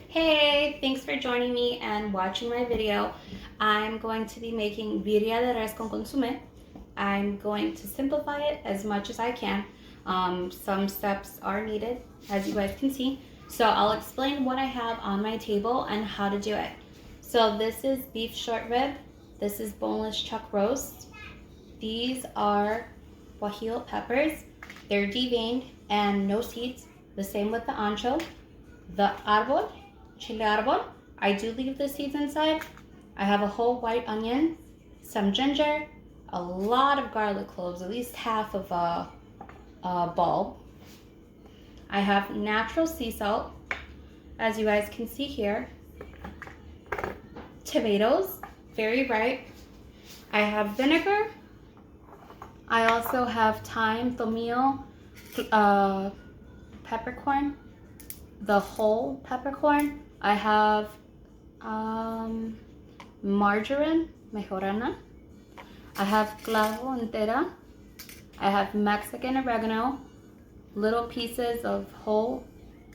Hey, thanks for joining me and watching my video. I'm going to be making birria de res con consommé. I'm going to simplify it as much as I can. Some steps are needed, as you guys can see. So I'll explain what I have on my table and how to do it. So this is beef short rib. This is boneless chuck roast. These are guajillo peppers. They're deveined and no seeds. The same with the ancho. The arbol, Chile Arbol, I do leave the seeds inside. I have a whole white onion, some ginger, a lot of garlic cloves, at least half of a bulb. I have natural sea salt, as you guys can see here. Tomatoes, very ripe. I have vinegar. I also have thyme, tomillo, peppercorn, the whole peppercorn. I have marjoram, Mejorana. I have Clavo entero. I have Mexican oregano, little pieces of whole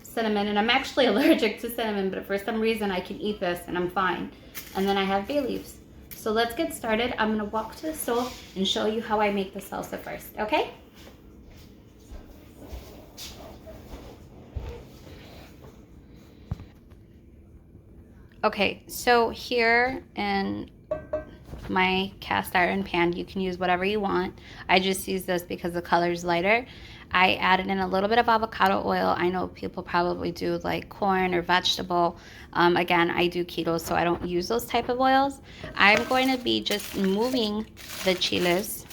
cinnamon, and I'm actually allergic to cinnamon, but for some reason I can eat this and I'm fine. And then I have bay leaves. So let's get started. I'm gonna walk to the stove and show you how I make the salsa first, okay? Okay, so here in my cast iron pan, you can use whatever you want. I just use this because the color is lighter. I added in a little bit of avocado oil. I know people probably do like corn or vegetable. Again, I do keto, so I don't use those type of oils. I'm going to be just moving the chiles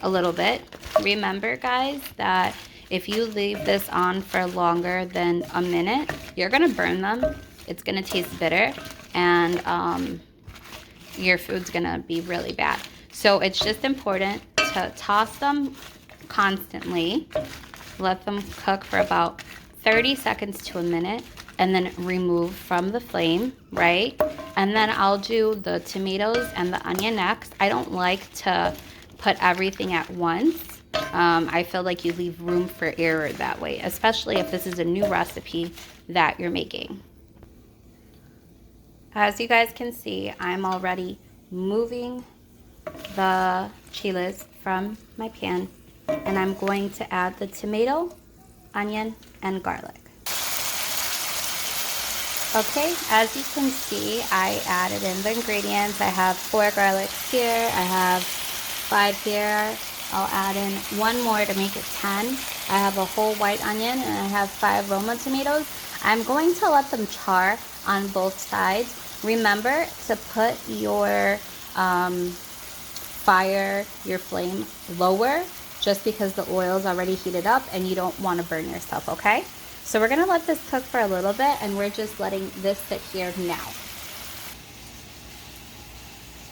a little bit. Remember, guys, that if you leave this on for longer than a minute, you're gonna burn them. It's gonna taste bitter, and your food's gonna be really bad. So it's just important to toss them constantly, let them cook for about 30 seconds to a minute, and then remove from the flame, right? And then I'll do the tomatoes and the onion next. I don't like to put everything at once. I feel like you leave room for error that way, especially if this is a new recipe that you're making. As you guys can see, I'm already moving the chiles from my pan, and I'm going to add the tomato, onion, and garlic. Okay, as you can see, I added in the ingredients. I have 4 garlics here, I have 5 here. I'll add in 1 more to make it 10. I have a whole white onion, and I have 5 Roma tomatoes. I'm going to let them char on both sides. Remember to put your your flame lower, just because the oil is already heated up and you don't want to burn yourself, okay? So we're gonna let this cook for a little bit, and we're just letting this sit here now.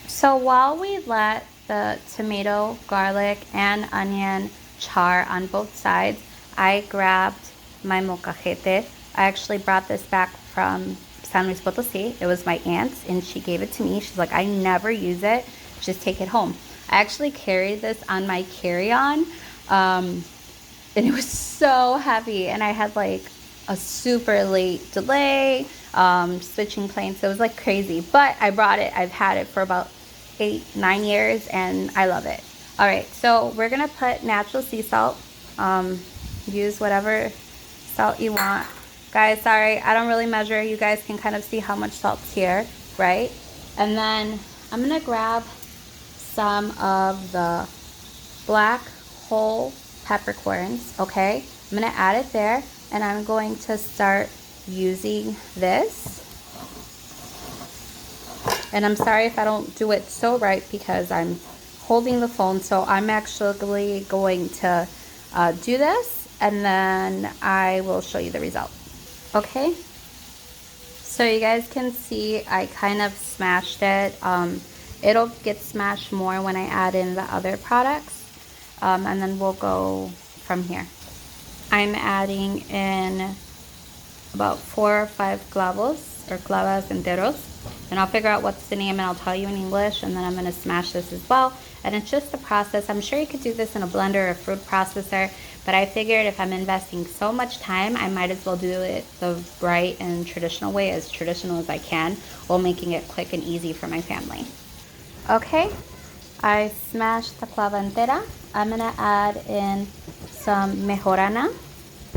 So while we let the tomato, garlic, and onion char on both sides, I grabbed my molcajete. I actually brought this back from San Luis Potosí. It was my aunt's, and she gave it to me. She's like, I never use it, just take it home. I actually carried this on my carry-on, and it was so heavy, and I had like a super late delay, switching planes, so it was like crazy, but I brought it. I've had it for about 8-9 years, and I love it. All right, so we're gonna put natural sea salt. Use whatever salt you want. Guys, sorry, I don't really measure. You guys can kind of see how much salt's here, right? And then I'm gonna grab some of the black whole peppercorns, okay? I'm gonna add it there, and I'm going to start using this. And I'm sorry if I don't do it so right because I'm holding the phone, so I'm actually going to do this, and then I will show you the result. Okay, so you guys can see I kind of smashed it. It'll get smashed more when I add in the other products, and then we'll go from here. I'm adding in about 4 or 5 clavos or clavas enteros. and I'll figure out what's the name and I'll tell you in English, and then I'm gonna smash this as well. And it's just a process. I'm sure you could do this in a blender or a fruit processor, but I figured if I'm investing so much time, I might as well do it the right and traditional way, as traditional as I can, while making it quick and easy for my family. Okay, I smashed the clavo entera. I'm gonna add in some Mejorana.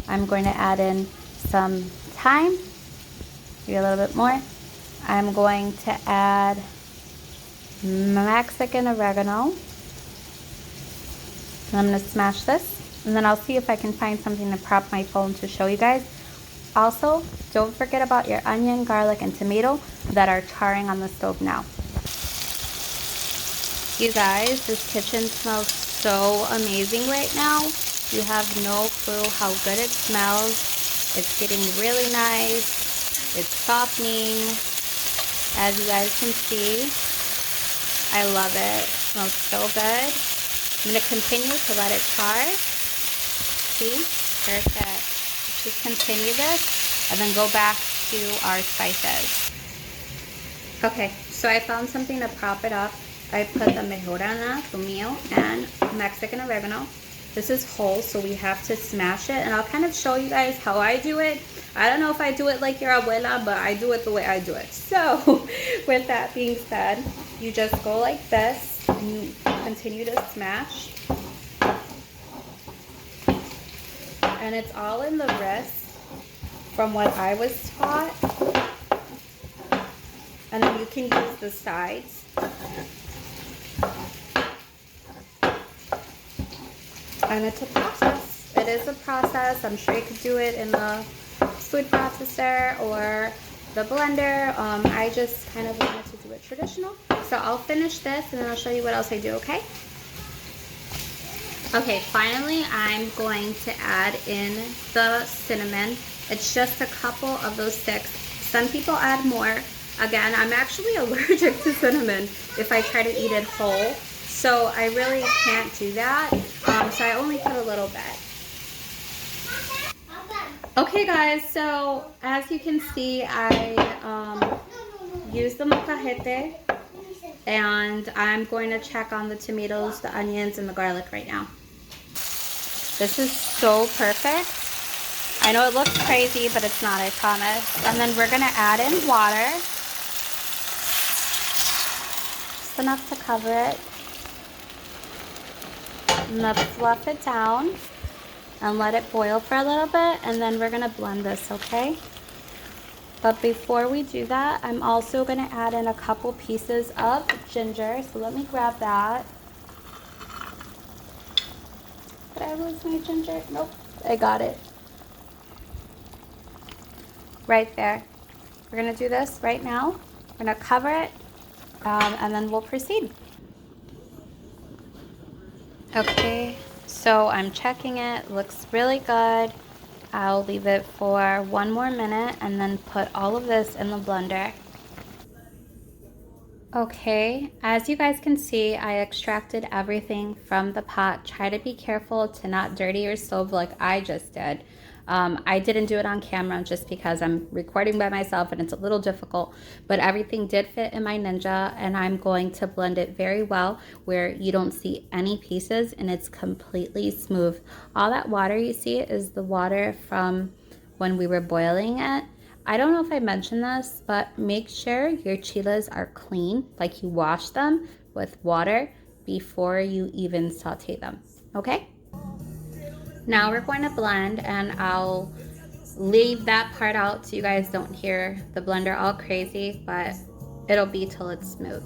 I'm going to add in some thyme, maybe a little bit more. I'm going to add Mexican oregano. And I'm gonna smash this, and then I'll see if I can find something to prop my phone to show you guys. Also, don't forget about your onion, garlic, and tomato that are charring on the stove now. You guys, this kitchen smells so amazing right now. You have no clue how good it smells. It's getting really nice. It's softening. As you guys can see, I love it. It smells so good. I'm going to continue to let it char. See? Perfect. Let's just continue this and then go back to our spices. Okay, so I found something to prop it up. I put the Mejorana, tomillo, and Mexican oregano. This is whole, so we have to smash it, and I'll kind of show you guys how I do it. I don't know if I do it like your abuela, but I do it the way I do it. So, with that being said, you just go like this, and you continue to smash. And it's all in the wrist from what I was taught. And then you can use the sides. And it's a process. It is a process. I'm sure you could do it in the food processor or the blender. I just kind of wanted to do it traditional. So I'll finish this and then I'll show you what else I do, okay? Okay, finally I'm going to add in the cinnamon. It's just a couple of those sticks. Some people add more. Again, I'm actually allergic to cinnamon if I try to eat it whole. So I really can't do that. So I only put a little bit. Okay guys, so as you can see, I used the molcajete, and I'm going to check on the tomatoes, the onions, and the garlic right now. This is so perfect. I know it looks crazy, but it's not, I promise. And then we're gonna add in water. Just enough to cover it. And then fluff it down and let it boil for a little bit, and then we're gonna blend this, okay? But before we do that, I'm also gonna add in a couple pieces of ginger. So let me grab that. Did I lose my ginger? Nope, I got it. Right there. We're gonna do this right now. We're gonna cover it, and then we'll proceed. Okay, so I'm checking it. Looks really good. I'll leave it for 1 more minute and then put all of this in the blender. Okay, as you guys can see, I extracted everything from the pot. Try to be careful to not dirty your stove like I just did. I didn't do it on camera just because I'm recording by myself and it's a little difficult, but everything did fit in my Ninja, and I'm going to blend it very well where you don't see any pieces and it's completely smooth. All that water you see is the water from when we were boiling it. I don't know if I mentioned this, but make sure your chiles are clean, like you wash them with water before you even saute them, okay? Now we're going to blend, and I'll leave that part out so you guys don't hear the blender all crazy, but it'll be till it's smooth.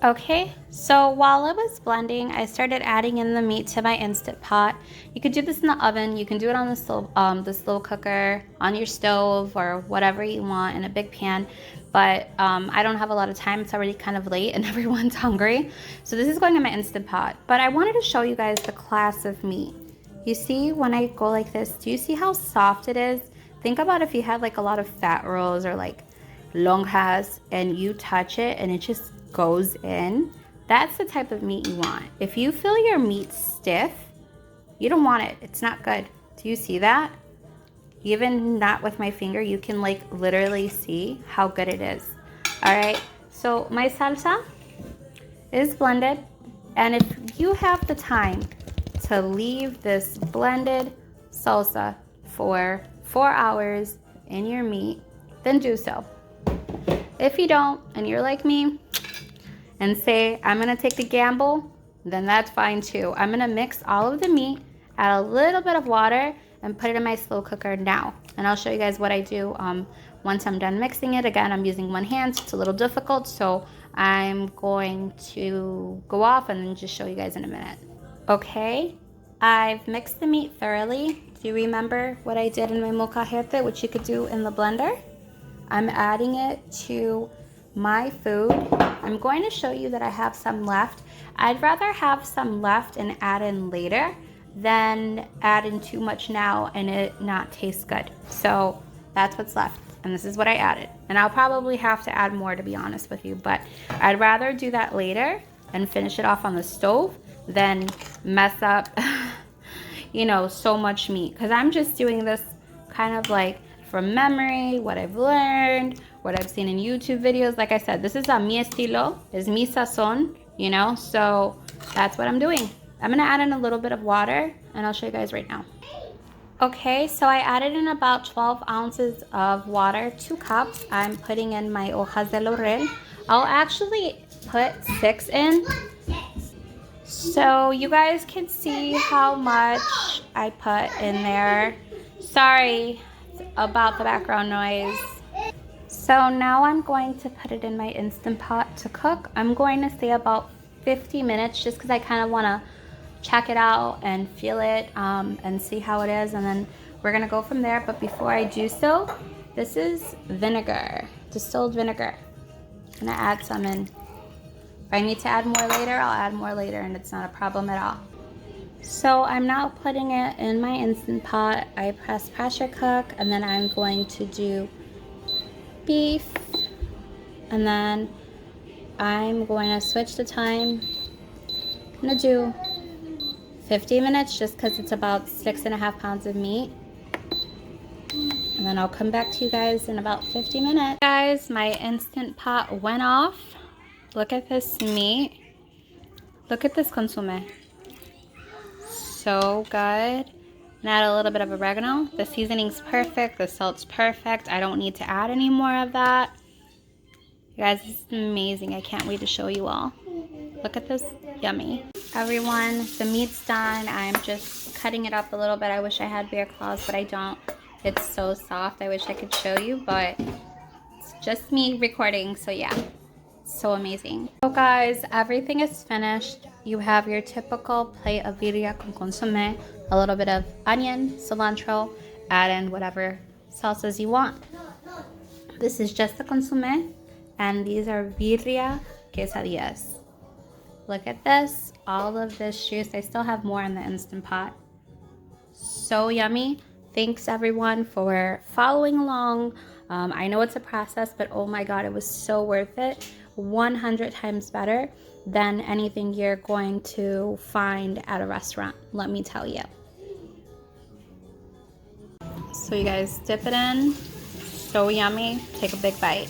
Okay, so while I was blending, I started adding in the meat to my Instant Pot. You could do this in the oven, you can do it on the slow cooker, on your stove, or whatever you want in a big pan. But I don't have a lot of time, it's already kind of late and everyone's hungry. So this is going in my Instant Pot. But I wanted to show you guys the class of meat. You see when I go like this, do you see how soft it is? Think about if you had like a lot of fat rolls or like lonjas and you touch it and it just goes in. That's the type of meat you want. If you feel your meat stiff, you don't want it. It's not good. Do you see that? even not with my finger, you can like literally see how good it is. All right, so my salsa is blended, and if you have the time to leave this blended salsa for 4 hours in your meat, then do so. If you don't, and you're like me and say, I'm gonna take the gamble, then that's fine too. I'm gonna mix all of the meat, add a little bit of water, and put it in my slow cooker now. And I'll show you guys what I do once I'm done mixing it. Again, I'm using one hand, so it's a little difficult, so I'm going to go off and then just show you guys in a minute. Okay, I've mixed the meat thoroughly. Do you remember what I did in my molcajete, which you could do in the blender? I'm adding it to my food. I'm going to show you that I have some left. I'd rather have some left and add in later than add in too much now and it not taste good. So that's what's left, and this is what I added. And I'll probably have to add more, to be honest with you, but I'd rather do that later and finish it off on the stove than mess up you know, so much meat, because I'm just doing this kind of like from memory, what I've learned, what I've seen in YouTube videos. Like I said, this is a mi estilo, is mi sazon, you know, so that's what I'm doing. I'm gonna add in a little bit of water, and I'll show you guys right now. Okay, so I added in about 12 ounces of water, 2 cups. I'm putting in my hojas de laurel. I'll actually put 6 in, so you guys can see how much I put in there. Sorry about the background noise. So now I'm going to put it in my Instant Pot to cook. I'm going to say about 50 minutes just because I kind of want to check it out and feel it and see how it is, and then we're gonna go from there. But before I do so, this is vinegar, distilled vinegar. I'm gonna add some in. If I need to add more later, I'll add more later, and it's not a problem at all. So I'm now putting it in my Instant Pot. I press pressure cook, and then I'm going to do beef, and then I'm going to switch the time. I'm gonna do 50 minutes just because it's about 6.5 pounds of meat. And then I'll come back to you guys in about 50 minutes. Guys, my Instant Pot went off. Look at this meat. Look at this consomme. So good. And add a little bit of oregano. The seasoning's perfect. The salt's perfect. I don't need to add any more of that. You guys, this is amazing. I can't wait to show you all. Look at this. Yummy. Everyone, the meat's done. I'm just cutting it up a little bit. I wish I had bear claws, but I don't. It's so soft. I wish I could show you, but it's just me recording, so yeah. So amazing. So guys, everything is finished. You have your typical plate of birria con consomme, a little bit of onion, cilantro, add in whatever salsas you want. This is just the consomme, and these are birria quesadillas. Look at this, all of this juice. I still have more in the Instant Pot. So yummy. Thanks everyone for following along. I know it's a process, but oh my God, it was so worth it. 100 times better than anything you're going to find at a restaurant, let me tell you. So you guys dip it in. So yummy. Take a big bite.